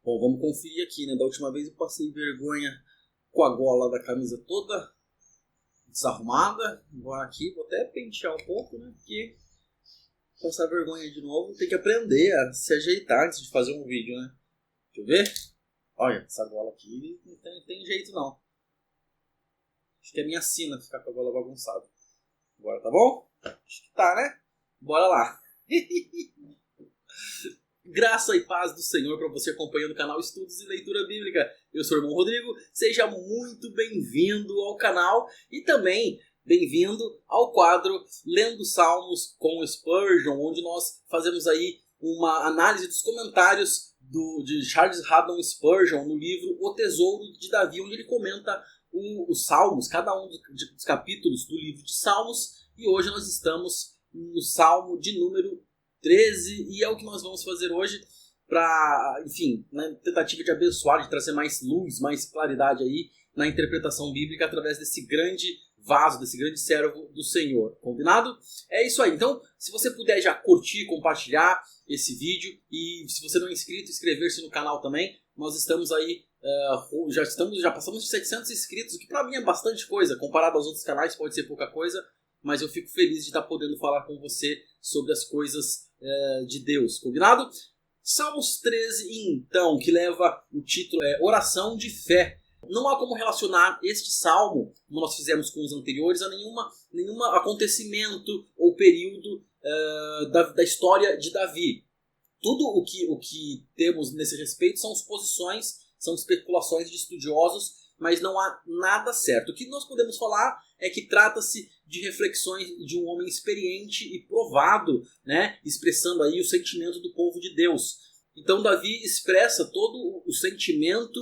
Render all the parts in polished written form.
Bom, vamos conferir aqui, né? Da última vez eu passei vergonha com a gola da camisa toda desarrumada. Agora aqui vou até pentear um pouco, né? Porque passar vergonha de novo tem que aprender a se ajeitar antes de fazer um vídeo, né? Deixa eu ver. Olha, essa gola aqui não tem jeito não. Acho que é minha sina ficar com a gola bagunçada. Agora tá bom? Acho que tá, né? Bora lá. Graça e paz do Senhor para você acompanhando o canal Estudos e Leitura Bíblica. Eu sou o irmão Rodrigo, seja muito bem-vindo ao canal e também bem-vindo ao quadro Lendo Salmos com Spurgeon, onde nós fazemos aí uma análise dos comentários de Charles Haddon Spurgeon no livro O Tesouro de Davi, onde ele comenta os Salmos, cada um dos capítulos do livro de Salmos, e hoje nós estamos no Salmo de número 13, e é o que nós vamos fazer hoje para, enfim, na tentativa de abençoar, de trazer mais luz, mais claridade aí na interpretação bíblica através desse grande vaso, desse grande servo do Senhor. Combinado? É isso aí. Então, se você puder já curtir, compartilhar esse vídeo, e se você não é inscrito, inscrever-se no canal também. Nós estamos aí, já passamos de 700 inscritos, o que para mim é bastante coisa, comparado aos outros canais pode ser pouca coisa, mas eu fico feliz de estar podendo falar com você sobre as coisas de Deus, combinado? Salmos 13, então, que leva o título Oração de Fé. Não há como relacionar este salmo, como nós fizemos com os anteriores, a nenhum acontecimento ou período da história de Davi. Tudo o que temos nesse respeito são suposições, são especulações de estudiosos, mas não há nada certo. O que nós podemos falar é que trata-se de reflexões de um homem experiente e provado, né, expressando aí o sentimento do povo de Deus. Então Davi expressa todo o sentimento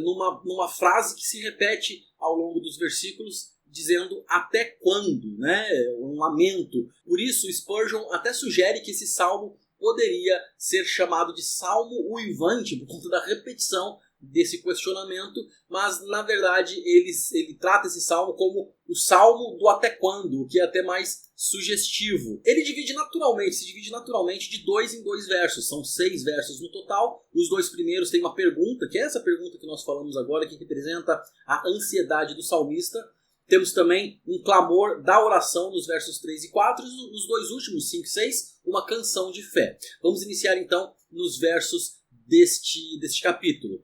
numa frase que se repete ao longo dos versículos, dizendo até quando, né, um lamento. Por isso Spurgeon até sugere que esse salmo poderia ser chamado de salmo uivante, por conta da repetição desse questionamento, mas na verdade ele trata esse salmo como o salmo do até quando, o que é até mais sugestivo. Ele se divide naturalmente de 2 em 2 versos, são 6 versos no total. Os 2 primeiros têm uma pergunta, que é essa pergunta que nós falamos agora, que representa a ansiedade do salmista. Temos também um clamor da oração nos versos 3 e 4, e nos 2 últimos, 5 e 6, uma canção de fé. Vamos iniciar então nos versos deste capítulo.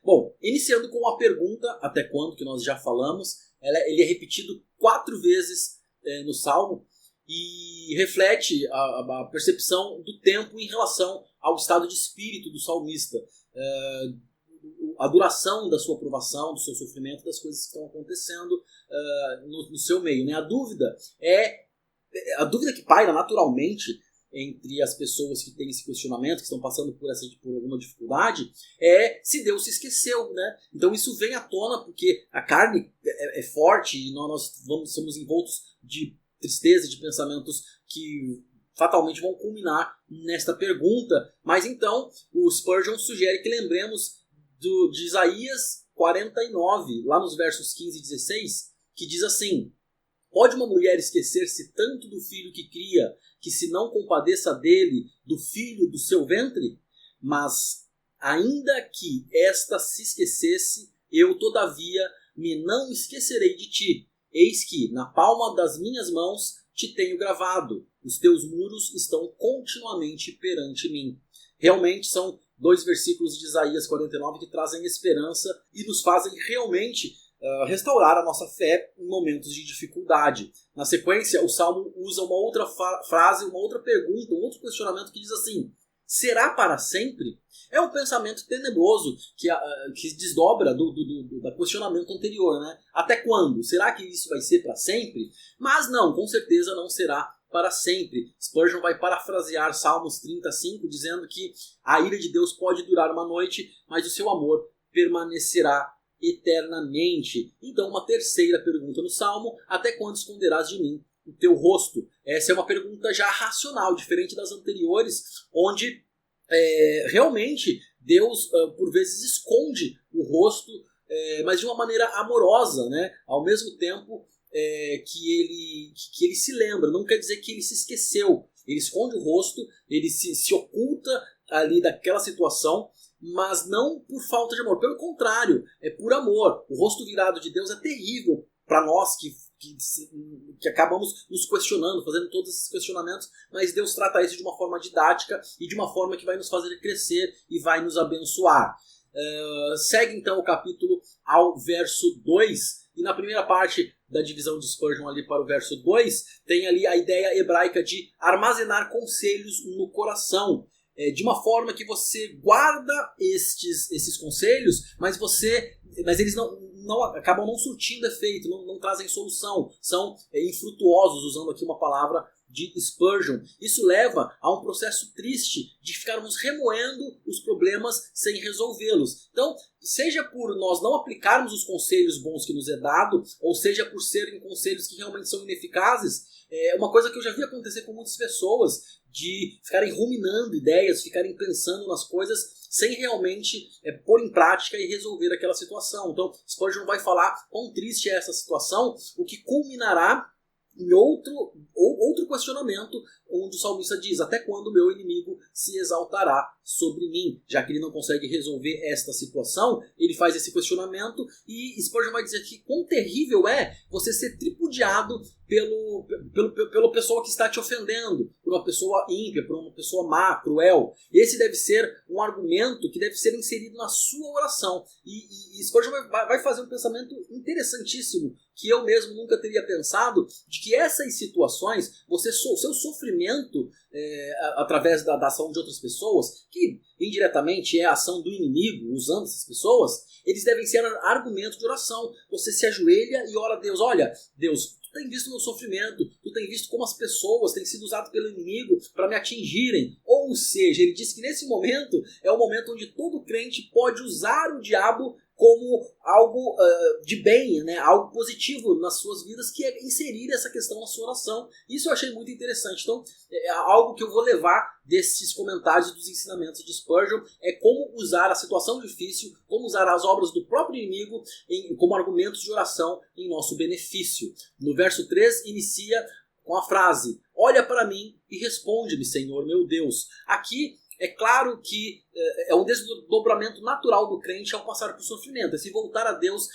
Bom, iniciando com a pergunta, até quando, que nós já falamos, ele é repetido 4 vezes no Salmo e reflete a percepção do tempo em relação ao estado de espírito do salmista, a duração da sua provação, do seu sofrimento, das coisas que estão acontecendo no seu meio, né? A dúvida que paira naturalmente entre as pessoas que têm esse questionamento, que estão passando por alguma dificuldade, é se Deus se esqueceu, né? Então isso vem à tona porque a carne é forte e nós somos envoltos de tristeza, de pensamentos que fatalmente vão culminar nesta pergunta. Mas então o Spurgeon sugere que lembremos de Isaías 49, lá nos versos 15 e 16, que diz assim: pode uma mulher esquecer-se tanto do filho que cria, que se não compadeça dele, do filho do seu ventre? Mas, ainda que esta se esquecesse, eu, todavia, me não esquecerei de ti. Eis que, na palma das minhas mãos, te tenho gravado. Os teus muros estão continuamente perante mim. Realmente são 2 versículos de Isaías 49 que trazem esperança e nos fazem realmente restaurar a nossa fé em momentos de dificuldade. Na sequência, o Salmo usa uma outra frase, uma outra pergunta, um outro questionamento que diz assim: será para sempre? É um pensamento tenebroso que desdobra do questionamento anterior, né? Até quando? Será que isso vai ser para sempre? Mas não, com certeza não será para sempre. Spurgeon vai parafrasear Salmos 35, dizendo que a ira de Deus pode durar uma noite, mas o seu amor permanecerá eternamente. Então, uma terceira pergunta no Salmo: até quando esconderás de mim o teu rosto? Essa é uma pergunta já racional, diferente das anteriores, onde realmente Deus por vezes esconde o rosto, mas de uma maneira amorosa, né? Ao mesmo tempo que ele se lembra. Não quer dizer que ele se esqueceu. Ele esconde o rosto, ele se oculta ali daquela situação, mas não por falta de amor. Pelo contrário, é por amor. O rosto virado de Deus é terrível para nós que acabamos nos questionando, fazendo todos esses questionamentos, mas Deus trata isso de uma forma didática e de uma forma que vai nos fazer crescer e vai nos abençoar. Segue então o capítulo ao verso 2, e na primeira parte da divisão de Spurgeon ali para o verso 2, tem ali a ideia hebraica de armazenar conselhos no coração, de uma forma que você guarda esses conselhos, mas eles acabam não surtindo efeito, não trazem solução, são infrutuosos, usando aqui uma palavra de Spurgeon. Isso leva a um processo triste de ficarmos remoendo os problemas sem resolvê-los. Então, seja por nós não aplicarmos os conselhos bons que nos é dado, ou seja por serem conselhos que realmente são ineficazes, é uma coisa que eu já vi acontecer com muitas pessoas, de ficarem ruminando ideias, ficarem pensando nas coisas sem realmente pôr em prática e resolver aquela situação. Então, Spurgeon vai falar quão triste é essa situação, o que culminará em outro questionamento, onde o salmista diz: até quando o meu inimigo se exaltará sobre mim? Já que ele não consegue resolver esta situação, ele faz esse questionamento, e Spurgeon vai dizer que quão terrível é você ser tripudiado pela pessoa que está te ofendendo, por uma pessoa ímpia, por uma pessoa má, cruel. Esse deve ser um argumento que deve ser inserido na sua oração. E Spurgeon vai fazer um pensamento interessantíssimo, que eu mesmo nunca teria pensado, de que essas situações, seu sofrimento através da ação de outras pessoas, que indiretamente é a ação do inimigo usando essas pessoas, eles devem ser argumentos de oração. Você se ajoelha e ora a Deus: olha, Deus, tu tem visto meu sofrimento, tu tem visto como as pessoas têm sido usadas pelo inimigo para me atingirem. Ou seja, ele diz que nesse momento é o momento onde todo crente pode usar o diabo como algo de bem, né? Algo positivo nas suas vidas, que é inserir essa questão na sua oração. Isso eu achei muito interessante. Então, é algo que eu vou levar desses comentários dos ensinamentos de Spurgeon, é como usar a situação difícil, como usar as obras do próprio inimigo como argumentos de oração em nosso benefício. No verso 3, inicia com a frase: olha para mim e responde-me, Senhor meu Deus. Aqui é claro que é um desdobramento natural do crente ao passar por sofrimento. É se voltar a Deus,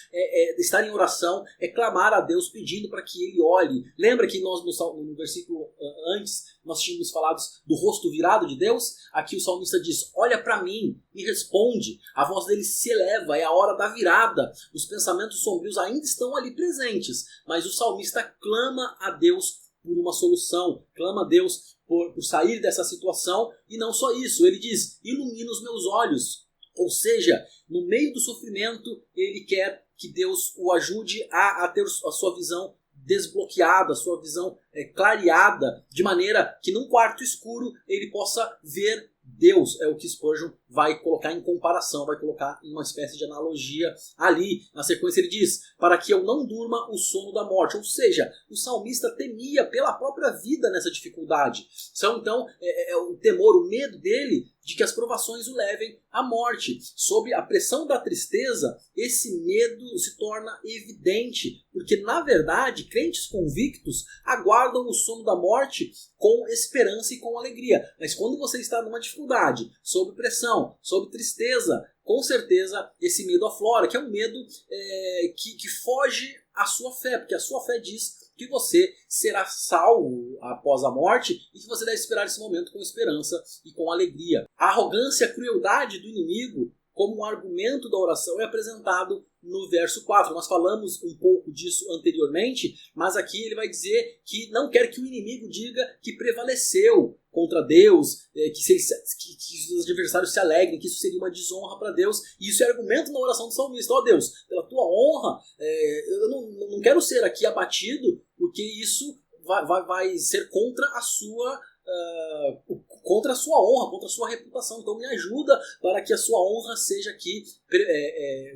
estar em oração, é clamar a Deus pedindo para que Ele olhe. Lembra que nós no versículo antes nós tínhamos falado do rosto virado de Deus? Aqui o salmista diz: olha para mim e responde. A voz dele se eleva, é a hora da virada. Os pensamentos sombrios ainda estão ali presentes, mas o salmista clama a Deus por uma solução, clama a Deus por sair dessa situação. E não só isso, ele diz: ilumina os meus olhos. Ou seja, no meio do sofrimento, ele quer que Deus o ajude a ter a sua visão desbloqueada, a sua visão clareada, de maneira que num quarto escuro ele possa ver Deus. É o que Spurgeon vai colocar em comparação, vai colocar em uma espécie de analogia ali. Na sequência ele diz: para que eu não durma o sono da morte. Ou seja, o salmista temia pela própria vida nessa dificuldade. Então, o temor, o medo dele de que as provações o levem à morte. Sob a pressão da tristeza, esse medo se torna evidente, porque na verdade, crentes convictos aguardam o sono da morte com esperança e com alegria. Mas quando você está numa dificuldade, sob pressão, sob tristeza, com certeza esse medo aflora, que é um medo que foge à sua fé, porque a sua fé diz que você será salvo após a morte e que você deve esperar esse momento com esperança e com alegria. A arrogância e a crueldade do inimigo, como um argumento da oração, é apresentado no verso 4. Nós falamos um pouco disso anteriormente, mas aqui ele vai dizer que não quer que o inimigo diga que prevaleceu contra Deus, que os adversários se alegrem, que isso seria uma desonra para Deus. E isso é argumento na oração do salmista: ó Deus, pela tua honra, eu não quero ser aqui abatido, porque isso vai ser contra a sua honra, contra a sua reputação. Então me ajuda para que a sua honra seja aqui,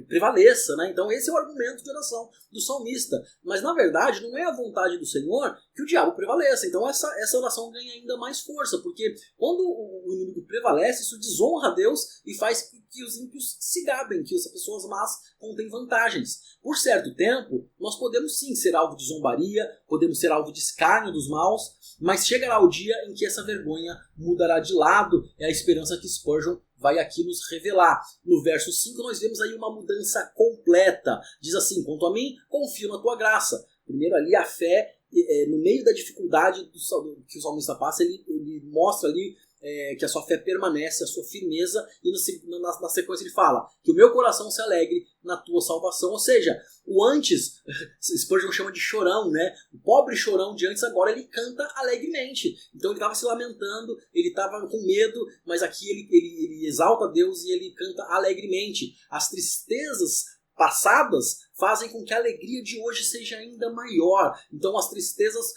prevaleça, né? Então esse é o argumento de oração do salmista. Mas na verdade não é a vontade do Senhor que o diabo prevaleça. Então essa oração ganha ainda mais força, porque quando o inimigo prevalece, isso desonra a Deus e faz que os ímpios se gabem, que as pessoas más contêm vantagens. Por certo tempo, nós podemos sim ser alvo de zombaria, podemos ser alvo de escárnio dos maus, mas chegará o dia em que essa vergonha mudará de lado. É a esperança que Spurgeon vai aqui nos revelar. No verso 5 nós vemos aí uma mudança completa. Diz assim: quanto a mim, confio na tua graça. Primeiro ali a fé, no meio da dificuldade que o salmista passa, ele mostra ali que a sua fé permanece, a sua firmeza, e na sequência ele fala que o meu coração se alegre na tua salvação. Ou seja, o antes, Spurgeon chama de chorão, né? O pobre chorão de antes, agora ele canta alegremente. Então ele estava se lamentando, ele estava com medo, mas aqui ele exalta Deus e ele canta alegremente. As tristezas passadas fazem com que a alegria de hoje seja ainda maior. Então as tristezas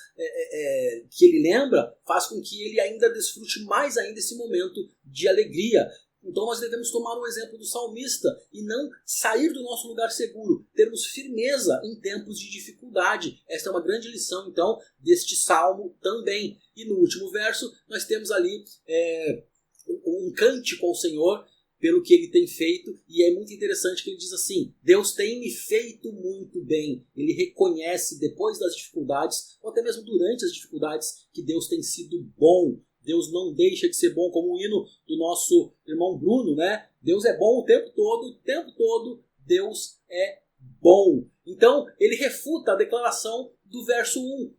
que ele lembra faz com que ele ainda desfrute mais ainda esse momento de alegria. Então nós devemos tomar o exemplo do salmista e não sair do nosso lugar seguro, termos firmeza em tempos de dificuldade. Esta é uma grande lição, então, deste salmo também. E no último verso nós temos ali um cântico ao Senhor pelo que ele tem feito, e é muito interessante que ele diz assim: Deus tem me feito muito bem. Ele reconhece depois das dificuldades, ou até mesmo durante as dificuldades, que Deus tem sido bom. Deus não deixa de ser bom, como o hino do nosso irmão Bruno, né? Deus é bom o tempo todo Deus é bom. Então ele refuta a declaração do verso 1,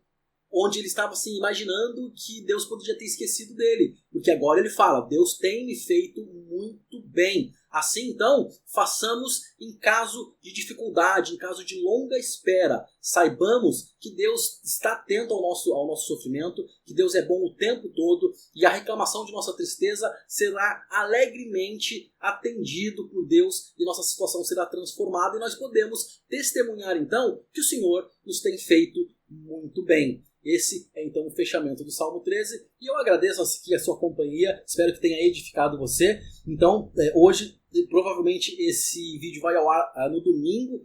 onde ele estava assim, imaginando que Deus poderia ter esquecido dele. Porque agora ele fala: Deus tem me feito muito bem. Assim, então, façamos em caso de dificuldade, em caso de longa espera. Saibamos que Deus está atento ao nosso sofrimento, que Deus é bom o tempo todo, e a reclamação de nossa tristeza será alegremente atendido por Deus, e nossa situação será transformada, e nós podemos testemunhar, então, que o Senhor nos tem feito muito bem. Esse é então o fechamento do Salmo 13, e eu agradeço aqui a sua companhia, espero que tenha edificado você. Então, hoje, provavelmente esse vídeo vai ao ar no domingo,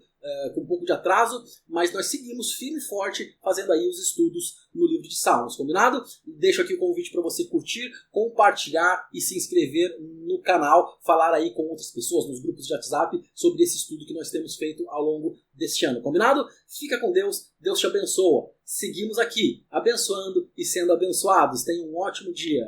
com um pouco de atraso, mas nós seguimos firme e forte fazendo aí os estudos no livro de Salmos, combinado? Deixo aqui o convite para você curtir, compartilhar e se inscrever no canal, falar aí com outras pessoas nos grupos de WhatsApp sobre esse estudo que nós temos feito ao longo deste ano, combinado? Fica com Deus, Deus te abençoa. Seguimos aqui, abençoando e sendo abençoados. Tenha um ótimo dia.